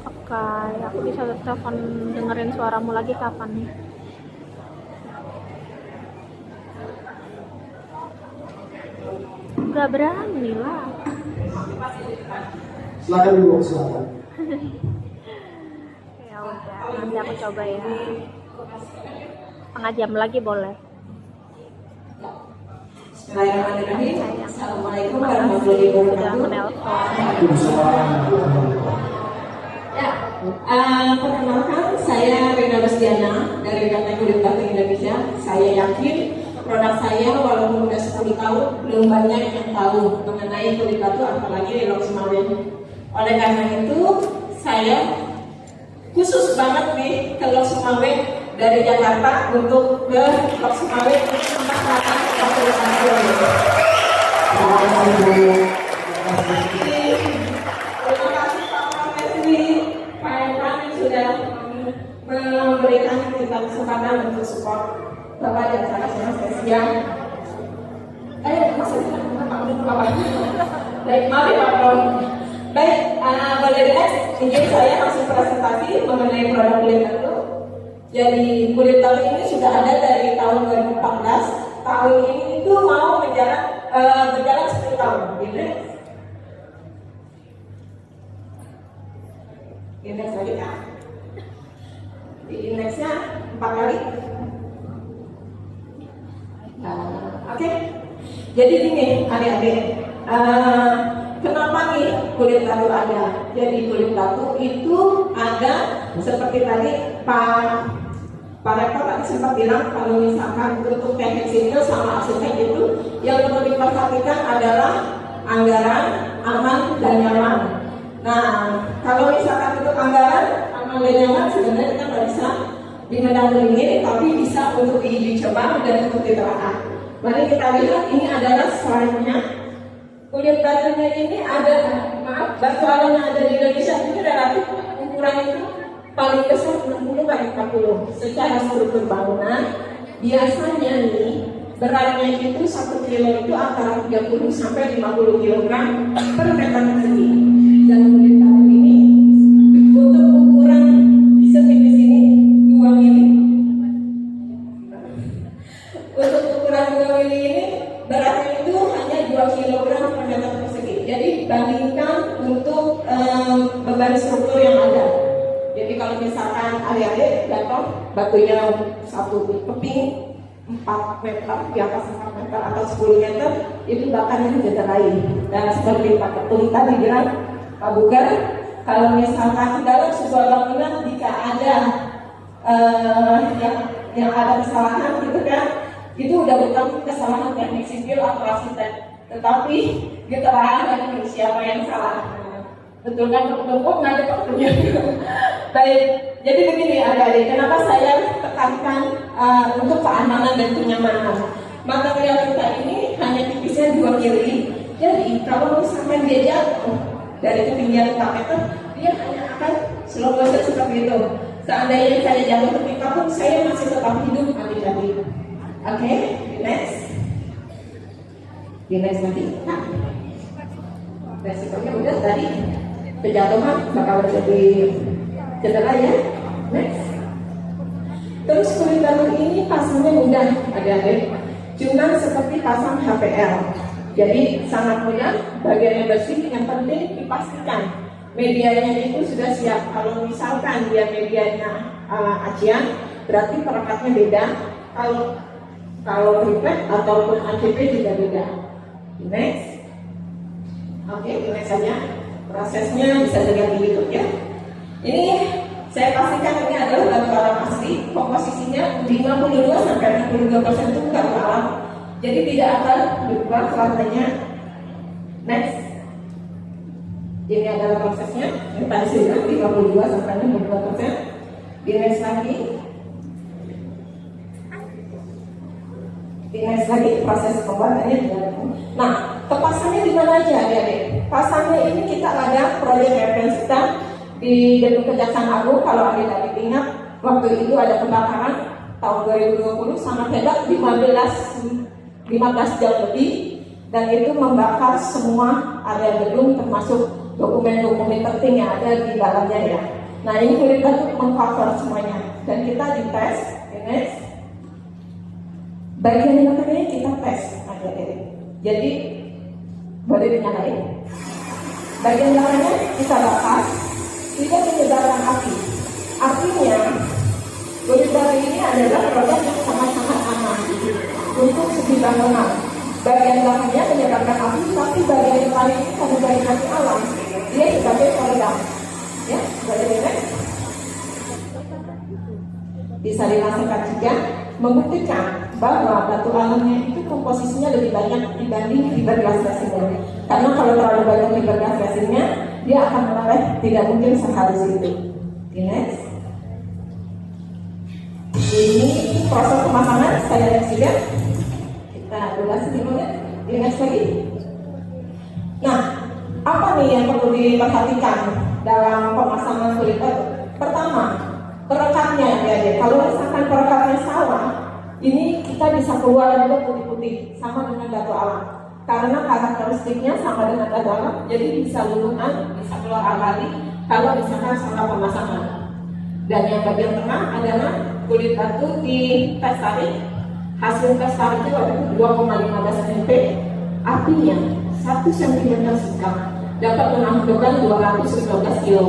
Oke, aku bisa telepon dengerin suaramu lagi kapan nih? Gak berani lah. Silakan dulu, silakan. Ya udah, nanti aku coba ya. Setengah jam lagi boleh. Bismillahirrahmanirrahim. Sayang. Assalamualaikum Makasih warahmatullahi sudah wabarakatuh. menelpon. Ya, perkenalkan saya Rina Bastiana dari PT Kulit Batu Indonesia. Saya yakin produk saya walaupun sudah 10 tahun belum banyak yang tahu mengenai kulit batu, apalagi Relox Mawin. Oleh karena itu saya khusus banget nih ke Lox Mawin dari Jakarta untuk ke Lox Mawin untuk memperkenalkan kulit batu. Terima kasih Bu. Terima kasih Pak Presiden, Pak Irfan yang sudah memberikan kita kesempatan untuk support Bapak dan saya spesial. Maksudnya Bapak. Baik, maaf ya Pak Bro. Baik, boleh dilihat izin saya langsung presentasi mengenai produk kulit batu. Jadi kulit batu ini sudah ada dari tahun 2014. Tahun ini itu mau berjalan 10 tahun. Indeks lagi kan? Di indeksnya 4 kali. Oke. Jadi gini adik-adik, kenapa nih kulit batu ada? Jadi kulit batu itu ada seperti tadi Pak Rektor tadi sempat bilang kalau misalkan untuk teknik sipil sama arsitek itu yang perlu diperhatikan adalah anggaran, aman, dan nyaman. Nah, kalau misalkan untuk anggaran, aman, dan nyaman sebenarnya kita nggak bisa dimendang-mendingin, tapi bisa untuk diuji coba dan untuk diterapkan. Mari kita lihat ini adalah slide-nya. Kulit batunya ini ada, batu alam yang ada di Indonesia ini relatif ukurannya itu paling besar 60 by 40. Secara struktur bangunan, biasanya nih beratnya itu 1 kilo itu antara 30 sampai 50 kg per meter persegi. Dan kulit batu ini untuk ukuran di seperti sini 2 mili. Untuk ukuran 2 mili ini beratnya itu hanya 2 kg per meter persegi. Jadi bandingkan untuk beban struktur yang ada. Jadi kalau misalkan adik-adik jatuh batunya satu keping 4 meter, di atas 4 meter atau 10 meter, itu bahkan yang cederai. Dan seperti Pak Ketum tadi bilang, Pak Bugar, kalau misalkan dalam sebuah bangunan jika ada yang ada kesalahan gitu kan, itu udah bukan kesalahan teknik sipil atau arsitek, tetapi kesalahan dari siapa yang salah. Betul kan? Kok nggak ada waktunya? Baik, jadi begini adik-adik, kenapa saya tekankan untuk keamanan dan kenyamanan. Material kita ini hanya tipisnya 2 mili. Jadi kalau misalkan dia jatuh dari ketinggian 4 meter, dia hanya akan slow motion seperti itu. Seandainya saya jatuh ketika pun saya masih tetap hidup adik-adik. Oke, next. Di next nanti. Nah, resikonya udah tadi kejatuhan bakal jadi cedera ya. Next. Terus kulit batu ini pasangnya mudah adik-adik, cuma seperti pasang HPL. Jadi sangat mudah, bagian yang bersih. Yang penting dipastikan medianya itu sudah siap. Kalau misalkan dia medianya acian, berarti perekatnya beda. Kalau triplet ataupun ACP juga beda. Next. Oke, next saja. Prosesnya bisa dilihat di YouTube ya. Ini saya pastikan ini adalah batu alam asli. Komposisinya 52 sampai 62% itu batu alam. Jadi tidak akan berubah warnanya. Next. Ini adalah prosesnya. Yang tadi saya bilang 52 sampai 62%. Di next lagi. Di next lagi proses pembuatannya. Nah, kepasangnya di mana aja adik-adik? Pasangnya ini kita ada proyek referensi kita di Gedung Kejaksaan Agung. Kalau adik-adik ingat, waktu itu ada kebakaran tahun 2020 sangat hebat, 15 jam lebih, dan itu membakar semua area gedung termasuk dokumen-dokumen penting yang ada di dalamnya ya. Nah ini kulit batu mengcover semuanya dan kita dites, next. Bagian yang tadi kita tes, jadi boleh dinyalain. Bagian belakangnya kita bakar, tidak menyebabkan api. Artinya kulit batu ini adalah produk yang sangat-sangat aman untuk segi bangunan. Bagian belakangnya menyebabkan api, tapi bagian depan ini karena dari hati alam, dia sebagai peredam. Ya, bagaimana? Bisa dirasakan juga membuktikan bahwa batu alamnya itu komposisinya lebih banyak dibanding fiber gas resinnya. Karena kalau terlalu banyak fiber gas resinnya, dia akan meleleh, tidak mungkin sehalus itu. Next. Ini proses pemasangan saya saksikan. Kita durasi 5 menit. Next lagi. Nah, apa nih yang perlu diperhatikan dalam pemasangan kulit batu? Pertama, perekatnya ya. Kalau misalkan perekatnya salah, ini kita bisa keluar juga putih-putih sama dengan batu alam. Karena karakteristiknya sama dengan batu alam, jadi bisa luluhan, bisa keluar alami kalau misalkan salah pemasangan. Dan yang bagian tengah adalah kulit batu di tes tarik. Hasil tes tarik itu ada 2,15 cm. Artinya 1 cm sekam dapat menahan beban 215 kg.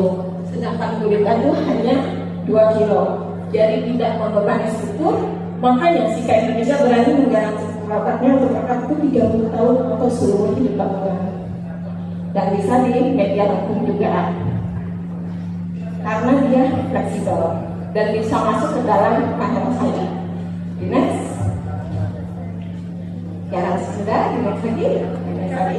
Sedangkan kulit batu hanya 2 kg. Jadi tidak membebani struktur. Makanya Sika Indonesia berani menggaransi kerabatnya untuk rekat itu 30 tahun atau seluruh hidup bangunan. Dan bisa di media hukum juga. Karena dia fleksibel dan bisa masuk ke dalam kantong saya. Next. Jangan sekedar, next lagi.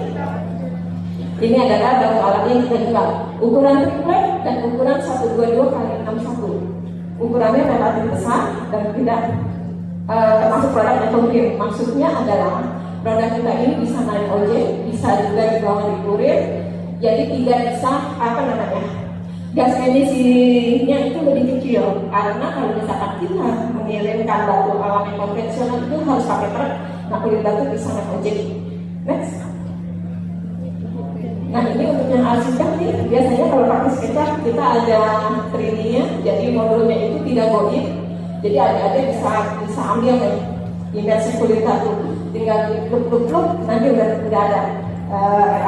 Ini adalah batu alam yang kita jual. Ukuran triplek dan ukuran 122x61. Ukurannya relatif besar dan tidak termasuk produk yang konkret. Maksudnya adalah produk kita ini bisa naik ojek, bisa juga dibawa di kurir. Jadi tidak bisa gas emisinya itu lebih kecil. Karena kalau misalkan kita mengirimkan batu alam yang konvensional itu harus pakai truk. Nah kulit batu bisa naik ojek. Next. Nah ini untuk yang arsitek nih, biasanya kalau pakai SketchUp kita ada 3D-nya, jadi modulnya itu tidak goib. Jadi adik-adik bisa ambil nih image kulit batu, tinggal pluk, nanti udah ada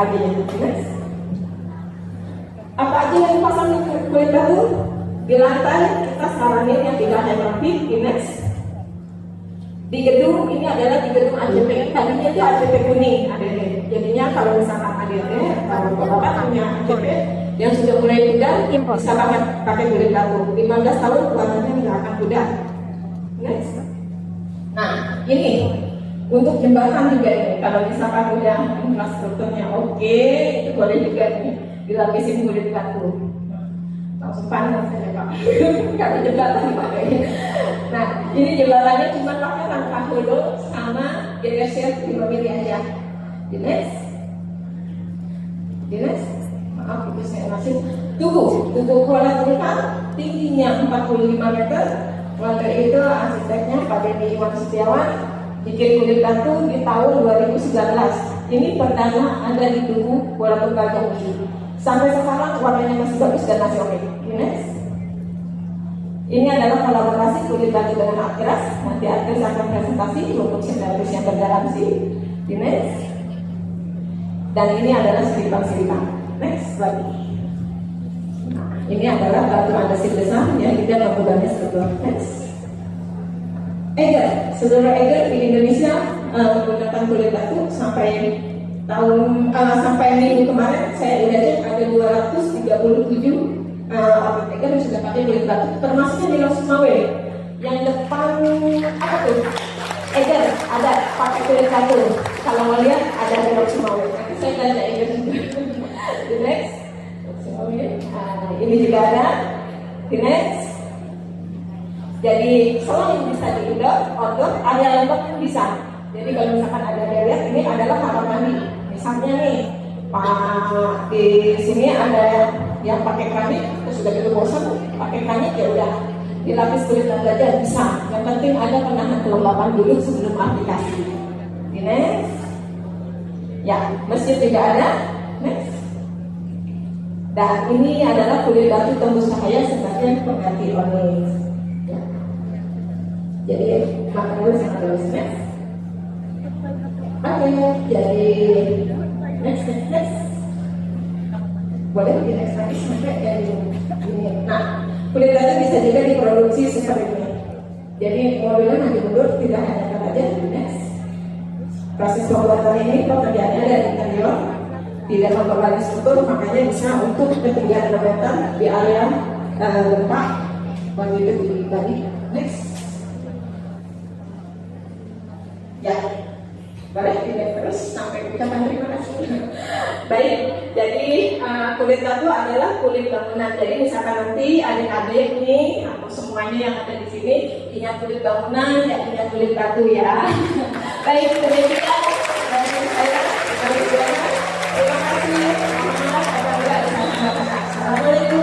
RAG-nya. Next. Apa aja yang dipasang di kulit batu? Di lantai kita saranin yang tidak hidrofik. Next. Di gedung ini adalah di gedung AJP. Tadinya itu AJP kuning, jadinya kalau misalkan kalau bapak punya AJP yang sudah mulai pudar, bisa pakai kulit batu. 15 tahun warnanya nggak akan pudar. Next. Nah ini untuk jembatan juga ini. Kalau misalkan udah infrastrukturnya oke, itu boleh juga nih dilapisin kulit batu. Langsung panas saja pak. Kalau jembatan dipakai. Nah ini jembatannya cuma pakai rangka hulu sama geser 5 mili aja. Di next. Maaf itu saya masih tubuh kuala tungkal tingginya 45 meter. Lantai itu arsiteknya Pak Denny Iwan Setiawan, bikin kulit batu di tahun 2019. Ini perdana ada di tubuh kuala tungkal Jambi. Sampai sekarang warnanya masih bagus dan masih oke. Next. Ini adalah kolaborasi kulit batu dengan Artras. Nanti Artras akan presentasi untuk service yang bergaransi. Next. Dan ini adalah siripang. Next lagi. Nah, ini adalah batu andesit besar yang kita mengubahnya struktur. Next. Saudara Eger di Indonesia menggunakan kulit batu sampai minggu kemarin saya udah cek ada 237 orang Eger yang sudah pakai kulit batu, termasuknya di Los Mawe yang depan apa tuh? Eger ada pakai kulit batu. Kalau mau lihat ada di Los Mawe. Nanti saya tanya Eger juga. The next. Ini juga ada. The next. Jadi selain bisa di outdoor, area lembab pun bisa. Jadi kalau misalkan ada lihat ini adalah kamar mandi. Misalnya nih, Pak di sini ada yang pakai keramik, terus sudah gitu bosan pakai keramik ya udah dilapis kulit aja bisa. Yang penting ada penahan kelembapan dulu sebelum aplikasi. Next. Ya, masjid juga ada. Next. Dan ini adalah kulit batu tembus cahaya sebagai pengganti onyx. Ya. Jadi makan dulu sama dulu next. Oke, jadi next. Boleh di next lagi sampai dari ini. Nah, kulit batu bisa juga diproduksi seperti ini. Jadi mobilnya maju mundur, tidak hanya saja di next. Proses pembuatan ini pekerjaannya dari interior, tidak memperbanyak struktur, makanya bisa untuk ketinggian 2 meter di area gempa begitu di Bali. Next, ya, boleh dilihat terus sampai ucapan terima kasih. Baik, jadi kulit batu adalah kulit bangunan. Jadi misalkan nanti adik-adik nih atau semuanya yang ada di sini ingat kulit bangunan, ya ingat kulit batu ya. Baik, demikian dari saya. Terima kasih. Assalamualaikum.